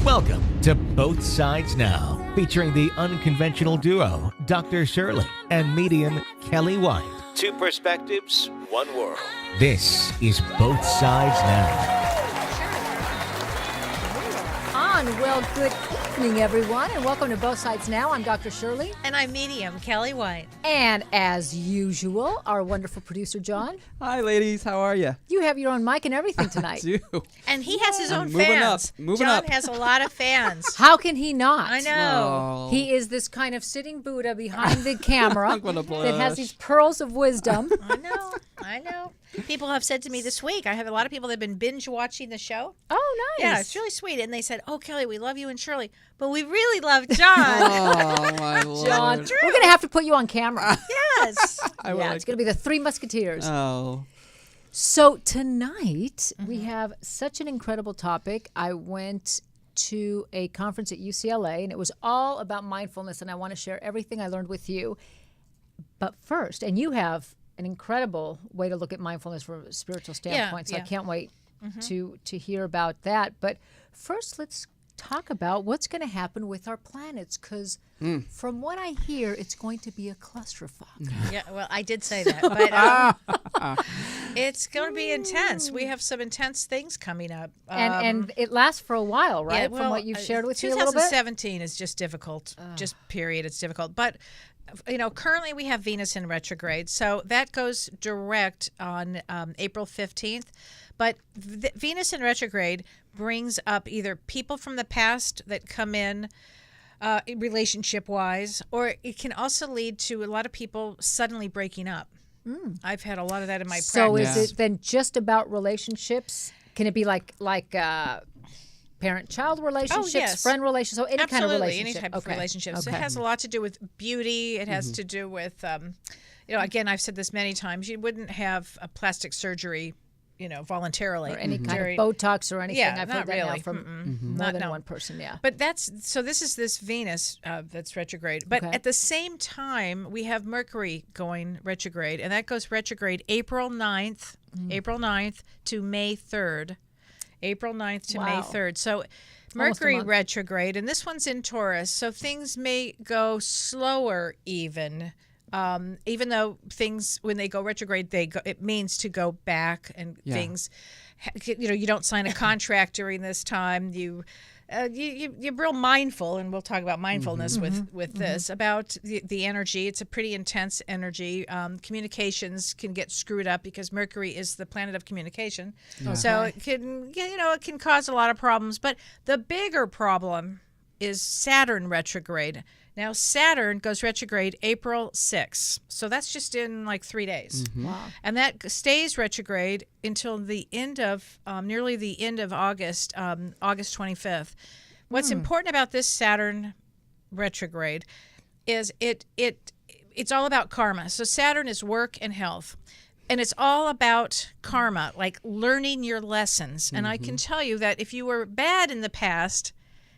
Welcome to Both Sides Now, featuring the unconventional duo, Dr. Shirley and medium Kelly White. Two perspectives, one world. This is Both Sides Now. Well, good evening, everyone, and welcome to Both Sides Now. I'm Dr. Shirley. And I'm medium Kelly White. And as usual, our wonderful producer, John. Hi, ladies. How are you? You have your own mic and everything tonight. I do. And he has his own Moving fans. up, moving John up. has a lot of fans. How can he not? I know. Oh. He is this kind of sitting Buddha behind the camera I'm gonna that has blush. these pearls of wisdom. I know. People have said to me this week, I have a lot of people that have been binge watching the show. Oh, nice. Yeah, it's really sweet. And they said, oh, Kelly, we love you and Shirley, but we really love John. Oh, my Lord. John, we're going to have to put you on camera. Yes. It's going to be the Three Musketeers. Oh. So tonight, we have such an incredible topic. I went to a conference at UCLA, and it was all about mindfulness, and I want to share everything I learned with you. But first, and you have an incredible way to look at mindfulness from a spiritual standpoint, so I can't wait to hear about that. But first, let's talk about what's going to happen with our planets, because from what I hear, it's going to be a clusterfuck. Yeah, well, I did say that, but it's going to be intense. We have some intense things coming up. And it lasts for a while, right? Yeah, From what you've shared with me a little bit? 2017 is just difficult, just period. It's difficult. But, currently we have Venus in retrograde, so that goes direct on April 15th. But Venus in retrograde brings up either people from the past that come in relationship-wise, or it can also lead to a lot of people suddenly breaking up. I've had a lot of that in my practice. So is it then just about relationships? Can it be like parent-child relationships, friend relationships, so any kind of relationship? Any type of relationships. Okay. It has a lot to do with beauty. It has to do with, again, I've said this many times, you wouldn't have a plastic surgery voluntarily. Or any kind of Botox or anything. Yeah, I've not heard that really. now from more than one person, But this is this Venus that's retrograde. But at the same time, we have Mercury going retrograde, and that goes retrograde April 9th to May 3rd. April 9th to May 3rd. So Mercury retrograde, and this one's in Taurus, so things may go slower even though things, when they go retrograde, it means to go back, and things, you don't sign a contract during this time. You're real mindful, and we'll talk about mindfulness with this, about the energy. It's a pretty intense energy. Communications can get screwed up because Mercury is the planet of communication. So it can cause a lot of problems. But the bigger problem is Saturn retrograde. Now, Saturn goes retrograde April 6th. So that's just in like 3 days. Wow. And that stays retrograde until the end of, nearly the end of August, August 25th. What's important about this Saturn retrograde is it's all about karma. So Saturn is work and health. And it's all about karma, like learning your lessons. And I can tell you that if you were bad in the past,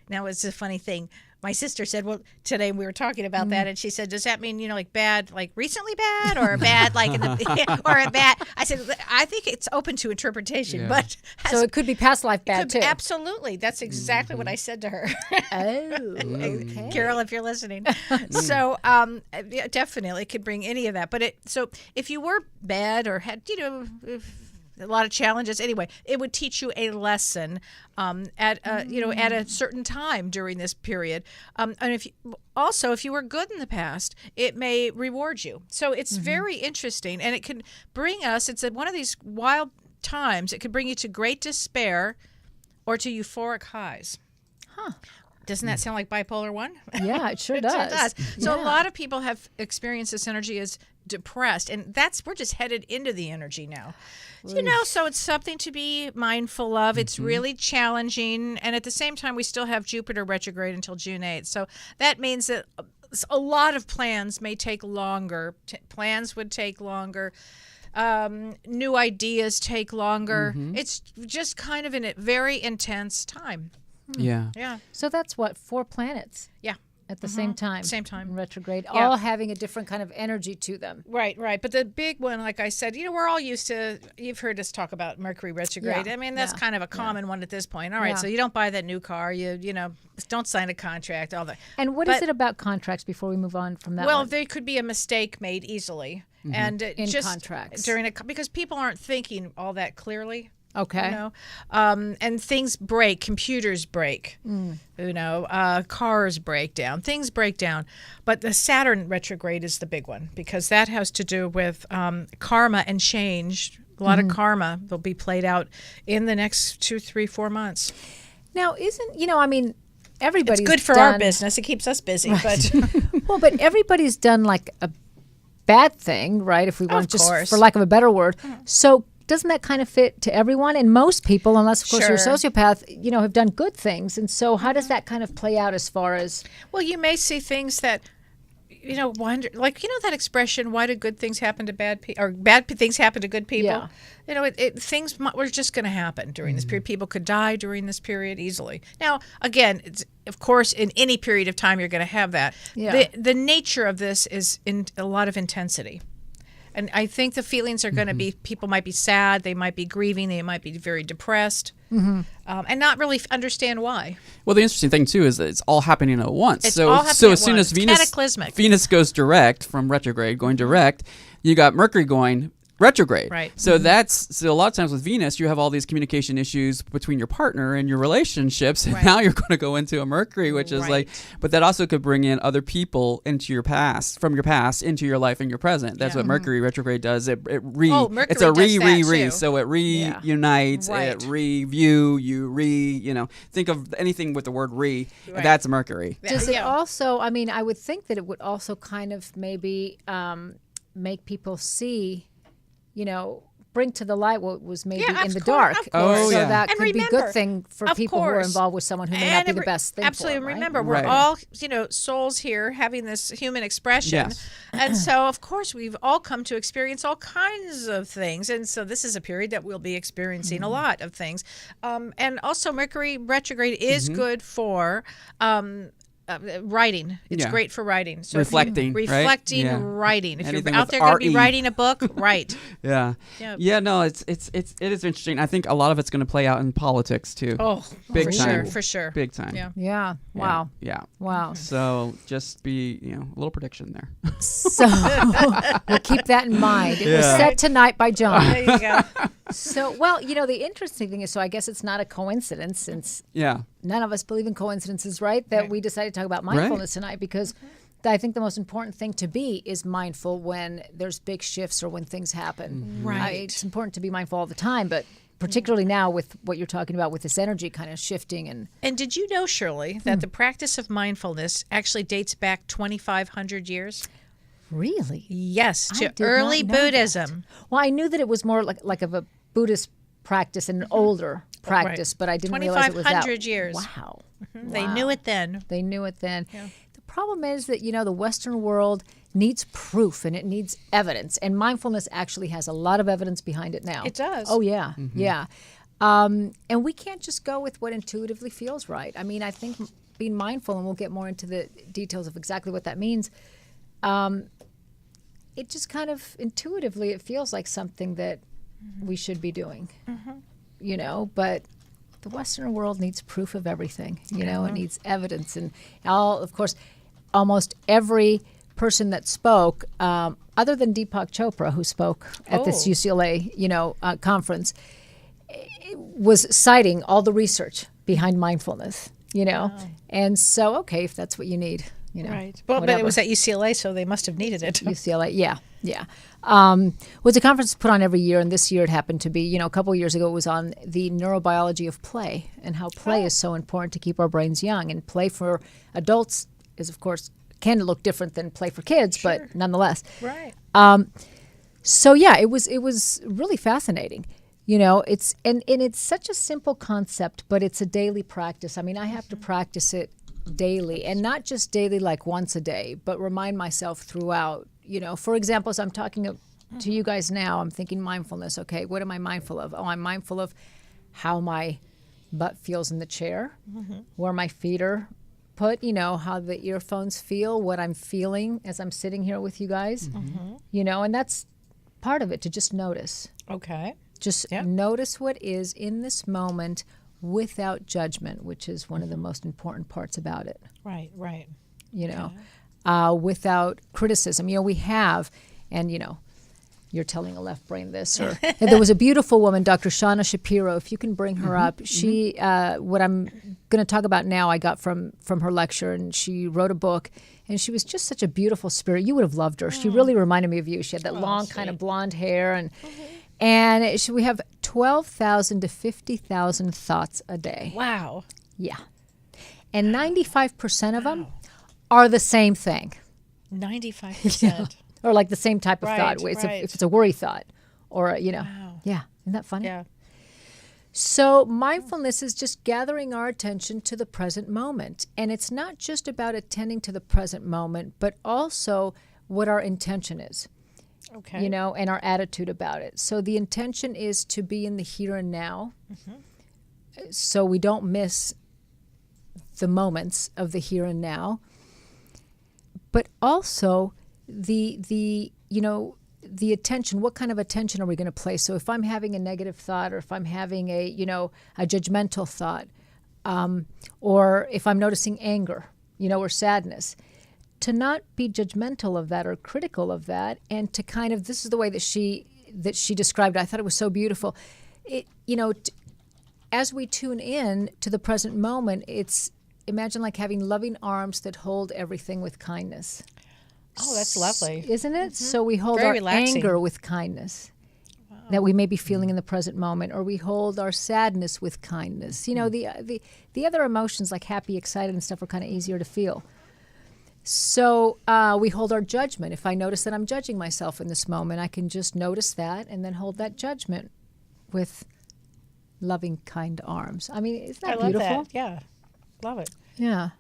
now it's a funny thing. My sister said, well, today we were talking about that, and she said, does that mean, like bad, like recently bad, or bad, like in the, or a bad? I said, I think it's open to interpretation, but. So it could be past life bad, too. Absolutely. That's exactly what I said to her. Oh, okay. Carol, if you're listening. So definitely it could bring any of that. But so if you were bad or had, a lot of challenges. Anyway, it would teach you a lesson at a certain time during this period. And if you were good in the past, it may reward you. So it's very interesting, and it can bring us. It's one of these wild times. It could bring you to great despair, or to euphoric highs. Huh. Doesn't that sound like bipolar 1? Yeah, it sure does. It does. So a lot of people have experienced this energy as depressed, and we're just headed into the energy now. So it's something to be mindful of. It's really challenging, and at the same time, we still have Jupiter retrograde until June 8th. So that means that a lot of plans may take longer. Plans would take longer. New ideas take longer. It's just kind of in a very intense time. Yeah. Yeah. So that's what, 4 planets? Yeah. At the same time. Same time. In retrograde, Yeah. all having a different kind of energy to them. Right. But the big one, like I said, we're all used to, you've heard us talk about Mercury retrograde. Yeah. I mean, that's kind of a common one at this point. All right, Yeah. so you don't buy that new car, you know, don't sign a contract, all that. And what is But- it about contracts before we move on from that Well, one? there could be a mistake made easily. And In just contracts. because people aren't thinking all that clearly. Okay. You know, and things break, computers break, you know, cars break down, things break down. But the Saturn retrograde is the big one because that has to do with karma and change. A lot of karma will be played out in the next 2, 3, 4 months. Now, I mean, everybody's It's good for done, our business. It keeps us busy. But Well, but everybody's done like a bad thing, right? If we want just course. for lack of a better word. So doesn't that kind of fit to everyone? And most people, unless of course you're a Sure. sociopath, have done good things. And so how does that kind of play out as far as well, you may see things that, wonder, like, that expression, why do good things happen to bad people, or things happen to good people? Yeah. Things were just going to happen during this period. People could die during this period easily. Now, again, of course, in any period of time, you're going to have that. Yeah. The nature of this is in a lot of intensity. And I think the feelings are going to be, people might be sad, they might be grieving, they might be very depressed, and not really understand why. Well, the interesting thing too is that it's all happening at once. It's so all happening so at as soon once. as It's cataclysmic. Venus goes direct from retrograde, going direct, you got Mercury going retrograde. Right. So so a lot of times with Venus, you have all these communication issues between your partner and your relationships, and now you're going to go into a Mercury, which is like, but that also could bring in other people into your past, from your past into your life and your present. That's what Mercury retrograde does. Mercury it's a does that re. too. So it reunites, Right. it review, think of anything with the word re. That's Mercury. does it also, I mean, I would think that it would also kind of maybe make people see, bring to the light what was maybe Yeah, in of the course, dark. of course. Oh, so yeah. that And could be a remember, good thing for of people who are course. involved with someone who may not be the best thing absolutely. for them, right? Remember, we're Right. all, souls here having this human expression. Yes. And so, of course, we've all come to experience all kinds of things. And so this is a period that we'll be experiencing a lot of things. And also, Mercury retrograde is good for writing. It's Yeah. great for writing. So Reflecting, right? reflecting, Yeah. writing. If Anything you're out with there going to be RE. writing a book, write. Yeah. Yeah. Yeah, no, it is interesting. I think a lot of it's going to play out in politics too. Oh, Big for time. sure, for sure. Big time. Yeah. Yeah. Wow. Yeah. Wow. So just be, a little prediction there. So we'll keep that in mind. It was set tonight by John. There you go. So, well, the interesting thing is, so I guess it's not a coincidence since Yeah. none of us believe in coincidences, right? That we decided to talk about mindfulness tonight because I think the most important thing to be is mindful when there's big shifts or when things happen. Right. It's important to be mindful all the time, but particularly now with what you're talking about with this energy kind of shifting. And did you know, Shirley, that the practice of mindfulness actually dates back 2,500 years? Really? Yes, I to did not early know that. Buddhism. Well, I knew that it was more like of a Buddhist practice and an older practice, but I didn't realize it was that. 2,500 years. Wow. They knew it then. They knew it then. The problem is that, the Western world needs proof and it needs evidence. And mindfulness actually has a lot of evidence behind it now. It does. Oh, yeah. Yeah. And we can't just go with what intuitively feels right. I mean, I think being mindful, and we'll get more into the details of exactly what that means, it just kind of intuitively, it feels like something that we should be doing, but the Western world needs proof of everything, it needs evidence. And of course, almost every person that spoke, other than Deepak Chopra, who spoke at this UCLA, conference, was citing all the research behind mindfulness, And so, okay, if that's what you need, Right. Well, but whatever. it was at UCLA, so they must have needed it. UCLA, yeah. Was a conference put on every year, and this year it happened to be, a couple of years ago, it was on the neurobiology of play and how play is so important to keep our brains young. And play for adults is, of course, can look different than play for kids, but nonetheless. Right. So yeah, it was really fascinating. It's and it's such a simple concept, but it's a daily practice. I mean, I have to practice it daily, and not just daily like once a day, but remind myself throughout. For example, as I'm talking to you guys now, I'm thinking mindfulness. Okay, what am I mindful of? Oh, I'm mindful of how my butt feels in the chair, where my feet are put, how the earphones feel, what I'm feeling as I'm sitting here with you guys, and that's part of it, to just notice. Okay. Just notice what is in this moment without judgment, which is one of the most important parts about it. Right. Without criticism. We have, and you're telling a left brain this. Or there was a beautiful woman, Dr. Shauna Shapiro. If you can bring her up, she what I'm going to talk about now, I got from her lecture, and she wrote a book, and she was just such a beautiful spirit. You would have loved her. She really reminded me of you. She had that long kind of blonde hair, and we have 12,000 to 50,000 thoughts a day. Wow. Yeah, and 95% of them are the same thing. 95%. Or like the same type of thought. If it's a worry thought, or Wow. yeah, isn't that funny? Yeah. So mindfulness is just gathering our attention to the present moment, and it's not just about attending to the present moment, but also what our intention is. Okay. And our attitude about it. So the intention is to be in the here and now, so we don't miss the moments of the here and now, but also the attention. What kind of attention are we going to place? So if I'm having a negative thought, or if I'm having a judgmental thought, or if I'm noticing anger, or sadness, to not be judgmental of that or critical of that, and to kind of, this is the way that she described it. I thought it was so beautiful. As we tune in to the present moment, it's, imagine like having loving arms that hold everything with kindness. Oh, that's lovely. Isn't it? So we hold Very our relaxing. anger with kindness that we may be feeling in the present moment, or we hold our sadness with kindness. The other emotions like happy, excited, and stuff are kind of easier to feel. So we hold our judgment. If I notice that I'm judging myself in this moment, I can just notice that and then hold that judgment with loving, kind arms. I mean, isn't that beautiful? I love that. Yeah. Love it. Yeah.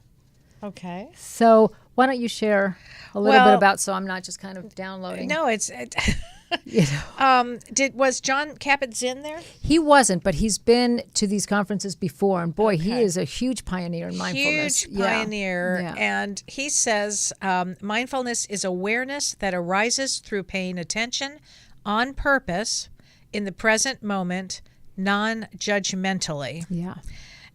Okay. So why don't you share a little bit about, so I'm not just kind of downloading. No, was John Kabat-Zinn there? He wasn't, but he's been to these conferences before, and boy, he is a huge pioneer in mindfulness. Huge pioneer. Yeah. And he says mindfulness is awareness that arises through paying attention on purpose in the present moment, non-judgmentally. Yeah.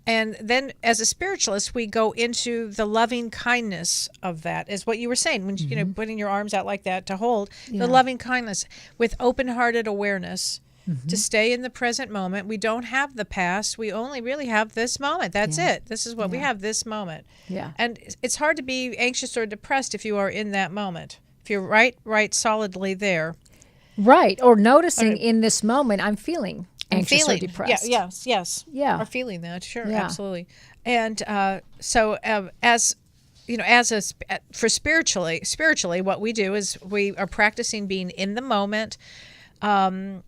And then as a spiritualist, we go into the loving kindness of that, is what you were saying, when putting your arms out like that to hold, the loving kindness with open-hearted awareness to stay in the present moment. We don't have the past. We only really have this moment. That's it. This is what we have, this moment. Yeah. And it's hard to be anxious or depressed if you are in that moment. If you're right solidly there. Right. Or noticing in this moment, I'm feeling anxious or depressed. Yes. Yeah. Or feeling that, sure, Yeah. absolutely. And so for spiritually, what we do is we are practicing being in the moment, and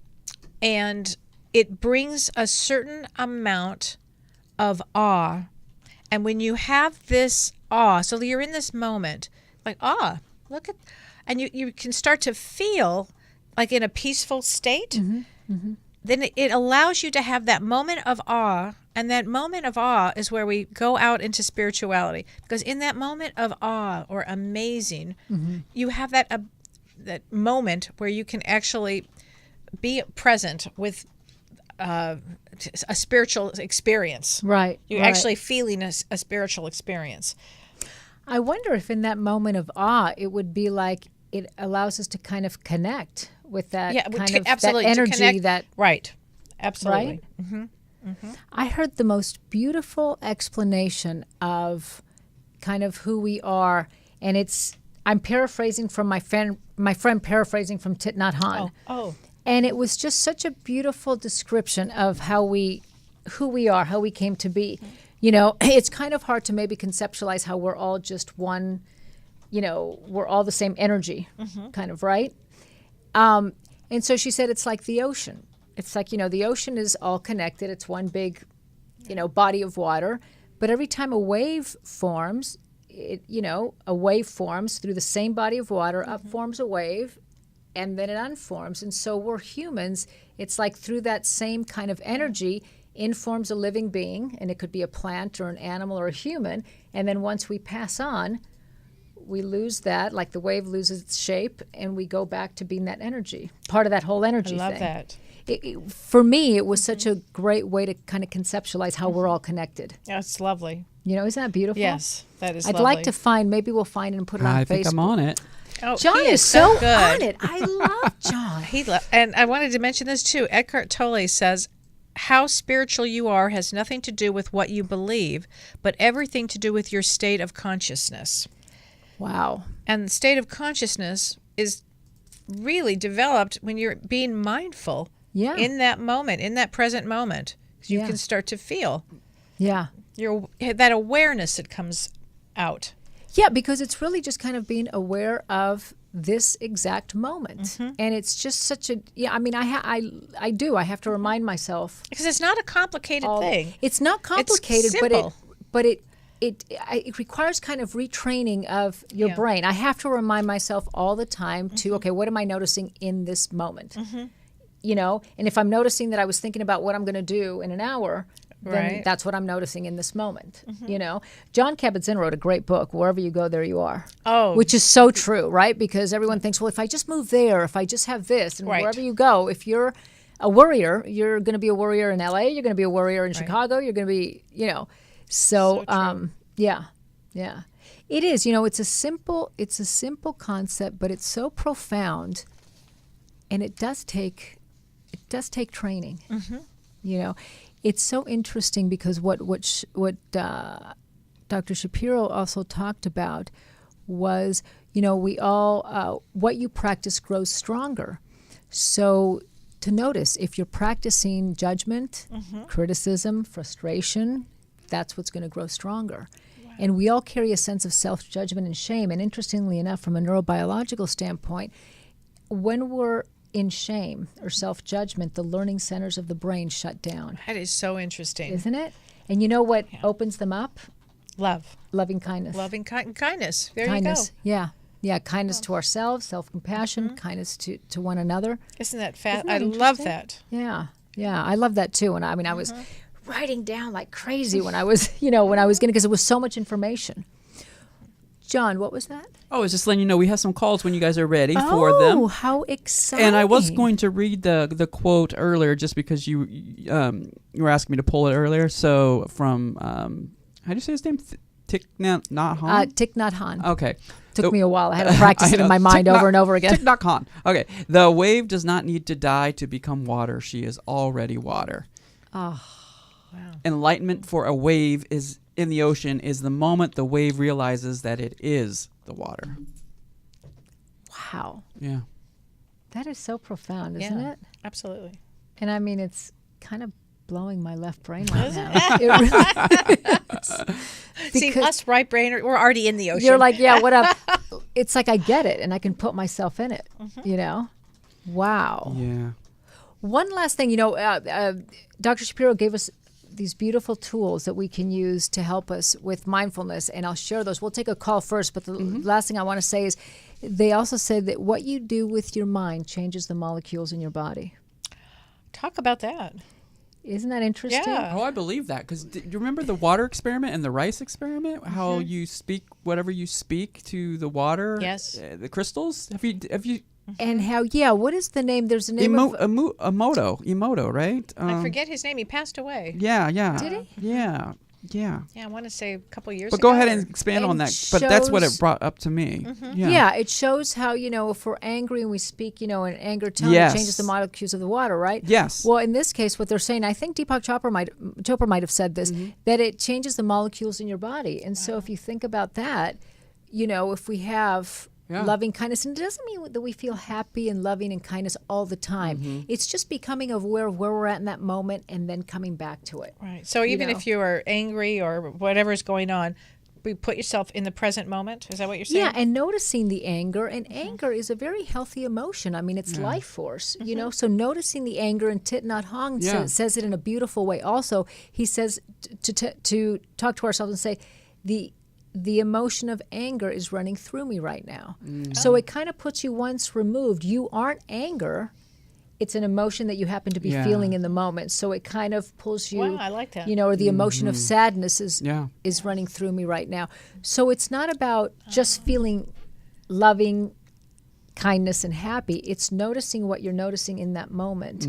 it brings a certain amount of awe. And when you have this awe, so you're in this moment, like, look at, and you can start to feel like in a peaceful state. Then it allows you to have that moment of awe, and that moment of awe is where we go out into spirituality. Because in that moment of awe or amazing, you have that moment where you can actually be present with a spiritual experience. Right. You're actually feeling a spiritual experience. I wonder if in that moment of awe, it would be like it allows us to kind of connect with that absolutely, that energy, to connect, that right, absolutely. Right? I heard the most beautiful explanation of kind of who we are, and I'm paraphrasing from my friend paraphrasing from Thich Nhat Hanh. And it was just such a beautiful description of who we are, how we came to be. It's kind of hard to maybe conceptualize how we're all just one, we're all the same energy, kind of, right? And so she said it's like the ocean. It's like, the ocean is all connected. It's one big, body of water. But every time a wave forms, a wave forms through the same body of water, up forms a wave, and then it unforms. And so we're humans. It's like through that same kind of energy, informs a living being, and it could be a plant or an animal or a human, and then once we pass on, we lose that, like the wave loses its shape, and we go back to being that energy, part of that whole energy thing. I love that. For me, it was such a great way to kind of conceptualize how we're all connected. Yeah, it's lovely. Isn't that beautiful? Yes, that is I'd lovely. like to find, maybe we'll find it and put it on Facebook. I think I'm on it. Oh, John he is so good. on it. I love John. And I wanted to mention this too. Eckhart Tolle says, how spiritual you are has nothing to do with what you believe, but everything to do with your state of consciousness. Wow. And the state of consciousness is really developed when you're being mindful in that moment, in that present moment. You can start to feel that awareness that comes out. Yeah, because it's really just kind of being aware of this exact moment. And it's just such a, I do. I have to remind myself. Because it's not a complicated thing. It's not complicated, it's simple. but it requires kind of retraining of your brain. I have to remind myself all the time to, okay, what am I noticing in this moment? And if I'm noticing that I was thinking about what I'm going to do in an hour, then that's what I'm noticing in this moment. John Kabat-Zinn wrote a great book, Wherever You Go, There You Are. Which is so true, right? Because everyone thinks, well, if I just move there, if I just have this, and wherever you go, if you're a worrier, you're going to be a worrier in LA, you're going to be a worrier in Chicago, you're going to be, So yeah. It is, it's a simple concept, but it's so profound, and it does take training. It's so interesting because what Dr. Shapiro also talked about was, we all, what you practice grows stronger. So to notice if you're practicing judgment, criticism, frustration, that's what's going to grow stronger. Wow. And we all carry a sense of self-judgment and shame. And interestingly enough, from a neurobiological standpoint, when we're in shame or self-judgment, the learning centers of the brain shut down. That is so interesting. Isn't it? And you know what opens them up? Loving kindness. Loving kindness. There kindness. you go. Yeah. Yeah, kindness to ourselves, self-compassion, kindness to one another. Isn't that I love that. Yeah. Yeah, I love that too. And I was writing down like crazy when I was, because it was so much information. John, what was that? Oh, I was just letting you know we have some calls when you guys are ready for them. Oh, how exciting. And I was going to read the quote earlier just because you were asking me to pull it earlier. So from, how do you say his name? Thich Nhat Hanh? Thich Nhat Hanh. Okay. Took me a while. I had to practice it in my mind over and over again. Thich Nhat Hanh. Okay. The wave does not need to die to become water. She is already water. Oh, wow. Enlightenment for a wave is in the ocean is the moment the wave realizes that it is the water. Wow. Yeah. That is so profound, isn't it? Absolutely. And it's kind of blowing my left brain right now. It really is. See, us right brainer, we're already in the ocean. You're like, yeah, what up? It's like I get it, and I can put myself in it, Wow. Yeah. One last thing, Dr. Shapiro gave us these beautiful tools that we can use to help us with mindfulness, and I'll share those. We'll take a call first, but the last thing I want to say is they also said that what you do with your mind changes the molecules in your body. Talk about that. Isn't that interesting? Yeah. Oh, I believe that. Because do you remember the water experiment and the rice experiment? How you speak, whatever you speak to the water? Yes. The crystals? Have you? And how, what is the name? There's a name Emoto, right? I forget his name. He passed away. Yeah. Did he? Yeah. Yeah, I want to say a couple years ago. ago. But go ahead and expand on that. But that's what it brought up to me. Yeah, it shows how, if we're angry and we speak, in anger tone, it changes the molecules of the water, right? Yes. Well, in this case, what they're saying, I think Deepak Chopra might have said this, that it changes the molecules in your body. And so if you think about that, if we have loving kindness, and it doesn't mean that we feel happy and loving and kindness all the time. It's just becoming aware of where we're at in that moment and then coming back to it. Right. So even if you are angry or whatever's going on, put yourself in the present moment. Is that what you're saying? Yeah, and noticing the anger. And anger is a very healthy emotion. It's life force, So noticing the anger, and Thich Nhat Hanh says it in a beautiful way. Also, he says to talk to ourselves and say, the emotion of anger is running through me right now. So it kind of puts you once removed. You aren't anger, it's an emotion that you happen to be feeling in the moment. So it kind of pulls you. Wow, I like that. Or the emotion of sadness is running through me right now. So it's not about just feeling loving, kindness, and happy. It's noticing what you're noticing in that moment.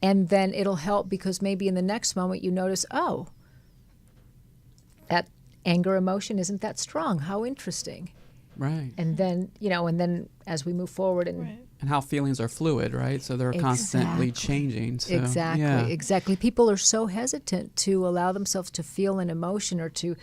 And then it'll help because maybe in the next moment you notice, oh, that anger emotion isn't that strong. How interesting. Right. And then, and then as we move forward and how feelings are fluid, right? So they're constantly changing. So, Exactly. People are so hesitant to allow themselves to feel an emotion or to,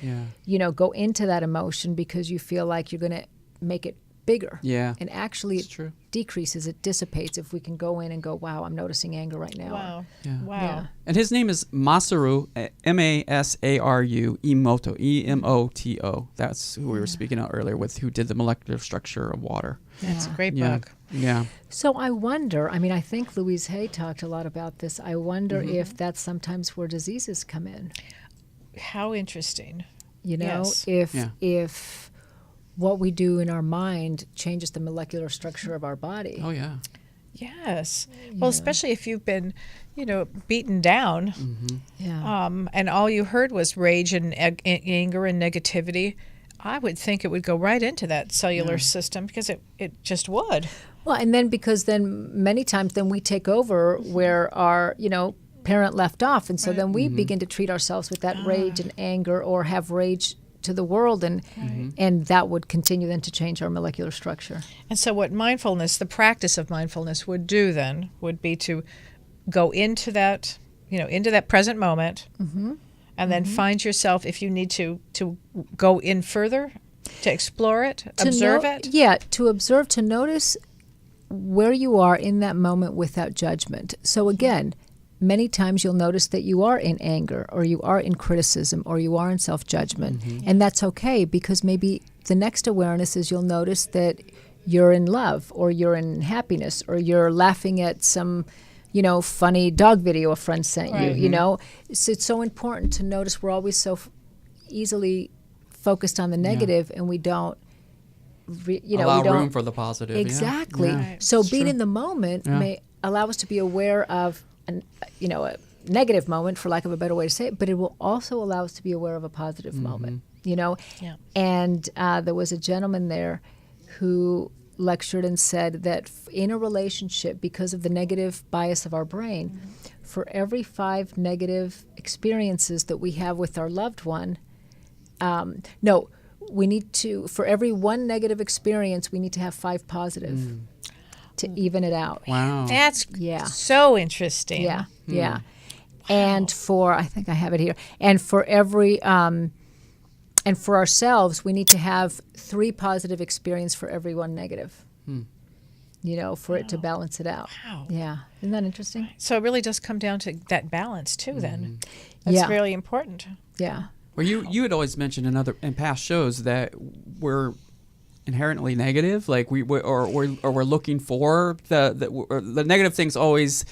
go into that emotion because you feel like you're going to make it bigger. Yeah. And actually it decreases, it dissipates if we can go in and go, wow, I'm noticing anger right now. Wow. Yeah. Wow. Yeah. And his name is Masaru, Masaru Emoto, Emoto. That's who we were speaking of earlier with, who did the molecular structure of water. That's a great book. Yeah. So I wonder, I think Louise Hay talked a lot about this. I wonder if that's sometimes where diseases come in. How interesting. If what we do in our mind changes the molecular structure of our body. Oh, yeah. Yes. Well, especially if you've been, beaten down. Yeah. And all you heard was rage and anger and negativity. I would think it would go right into that cellular system because it just would. Well, and then because then many times then we take over where our, parent left off. And so then we begin to treat ourselves with that rage and anger or have rage to the world, and that would continue then to change our molecular structure. And so what mindfulness, the practice of mindfulness would do then would be to go into that, into that present moment, and then find yourself, if you need to go in further, to explore it, observe it. Yeah, to observe, to notice where you are in that moment without judgment. So again, many times you'll notice that you are in anger or you are in criticism or you are in self-judgment. And that's okay because maybe the next awareness is you'll notice that you're in love or you're in happiness or you're laughing at some, funny dog video a friend sent you, So it's so important to notice we're always so easily focused on the negative and we don't, allow room for the positive. Exactly. Yeah. Right. So being in the moment may allow us to be aware of a negative moment, for lack of a better way to say it, but it will also allow us to be aware of a positive moment, And there was a gentleman there who lectured and said that in a relationship, because of the negative bias of our brain, for every 5 negative experiences that we have with our loved one, we need to, for every 1 negative experience, we need to have 5 positive. To even it out. Wow. That's so interesting. Yeah, yeah. And for, I think I have it here, and for every, and for ourselves, we need to have 3 positive experiences for every 1 negative, for it to balance it out. Wow. Yeah. Isn't that interesting? So it really does come down to that balance too then. That's really important. Yeah. Well, you had always mentioned in past shows that we're inherently negative, like we're looking for the negative things always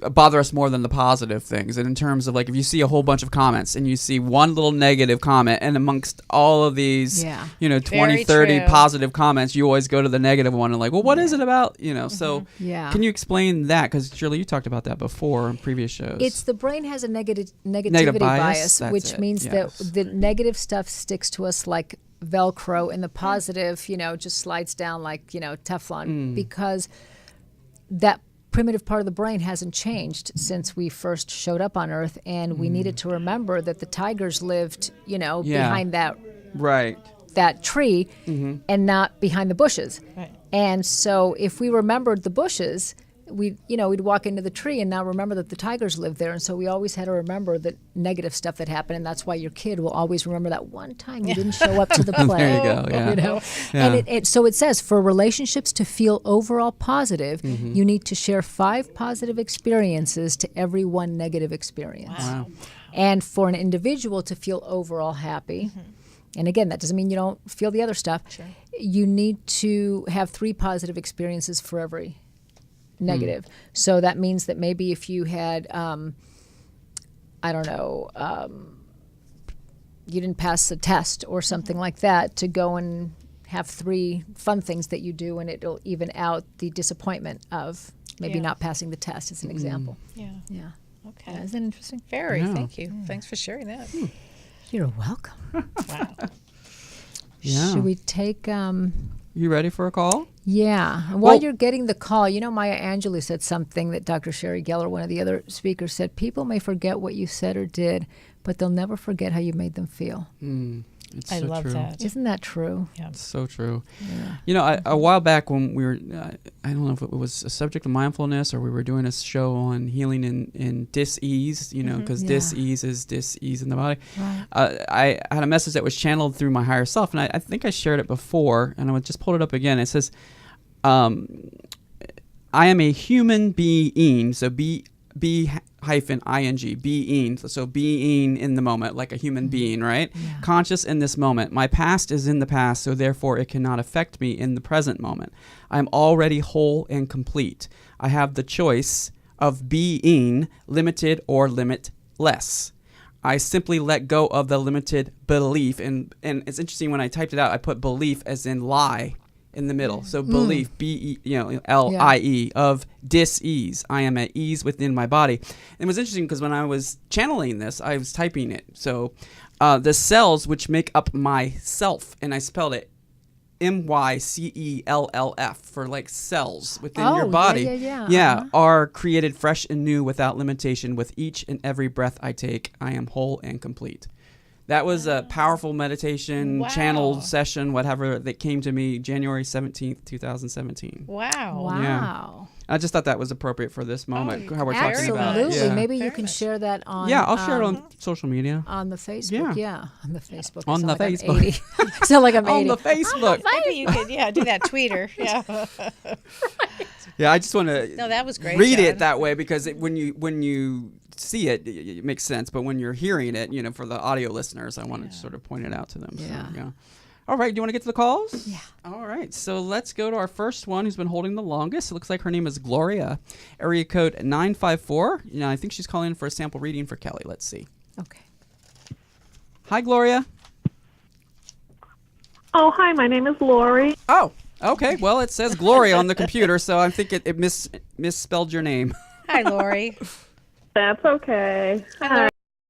bother us more than the positive things. And in terms of like if you see a whole bunch of comments and you see one little negative comment, and amongst all of these 20, 30 positive comments, you always go to the negative one and like, well, what is it about? So can you explain that? Because Shirley, you talked about that before in previous shows. It's the brain has a negativity bias, which means that the negative stuff sticks to us like Velcro, and the positive, just slides down like, Teflon, because that primitive part of the brain hasn't changed since we first showed up on Earth, and we needed to remember that the tigers lived, behind that tree and not behind the bushes. Right. And so if we remembered the bushes, we'd walk into the tree and now remember that the tigers lived there. And so we always had to remember the negative stuff that happened. And that's why your kid will always remember that one time you didn't show up to the play. There you go. Yeah. And so it says for relationships to feel overall positive, you need to share 5 positive experiences to every 1 negative experience. Wow. And for an individual to feel overall happy, and again, that doesn't mean you don't feel the other stuff. Sure. You need to have 3 positive experiences for every negative. So that means that maybe if you had, you didn't pass a test or something like that, to go and have 3 fun things that you do, and it'll even out the disappointment of maybe not passing the test as an example. Yeah. Yeah. Okay. Yeah, isn't that interesting? Very. Yeah. Thank you. Thanks for sharing that. You're welcome. Wow. Yeah. Should we take You ready for a call? Yeah. And while you're getting the call, Maya Angelou said something that Dr. Sherry Geller, one of the other speakers, said, people may forget what you said or did, but they'll never forget how you made them feel. It's I so love true. that. Isn't that true? Yeah. It's so true. Yeah. A while back when we were, I don't know if it was a subject of mindfulness or we were doing a show on healing in dis-ease, because dis-ease is dis-ease in the body. Right. I had a message that was channeled through my higher self, and I think I shared it before, and I would just pull it up again. It says, I am a human being, so B-hyphen-ing, being, so being in the moment, like a human being, right? Yeah. Conscious in this moment. My past is in the past, so therefore it cannot affect me in the present moment. I'm already whole and complete. I have the choice of being limited or limitless. I simply let go of the limited belief, and it's interesting when I typed it out, I put belief as in lie in the middle. So belief, L-I-E, of dis-ease. I am at ease within my body. And it was interesting because when I was channeling this, I was typing it. So the cells which make up myself, and I spelled it MYCELLF for like cells within your body. Yeah. Are created fresh and new without limitation. With each and every breath I take, I am whole and complete. That was a powerful meditation, channel session, whatever, that came to me January 17th, 2017. Wow. Yeah. I just thought that was appropriate for this moment, how we're talking about it. Absolutely. Yeah. Maybe you can share that on... Yeah, I'll share it on social media. On the Facebook, Yeah. On the Facebook. On the I Facebook. sound like I'm 80. On the Facebook. Maybe you could, do that tweeter. Yeah. Yeah, I just want to No, that was great, read John. it that way because when you see it, it makes sense. But when you're hearing it, for the audio listeners, I want to sort of point it out to them. Yeah. So, yeah. All right, do you want to get to the calls? Yeah. All right, so let's go to our first one who's been holding the longest. It looks like her name is Gloria. Area code 954. I think she's calling in for a sample reading for Kelly. Let's see. Okay. Hi, Gloria. Oh, hi, my name is Lori. Oh, okay. Well, it says Gloria on the computer, so I think it misspelled your name. Hi, Lori. That's okay. Hi, Lori.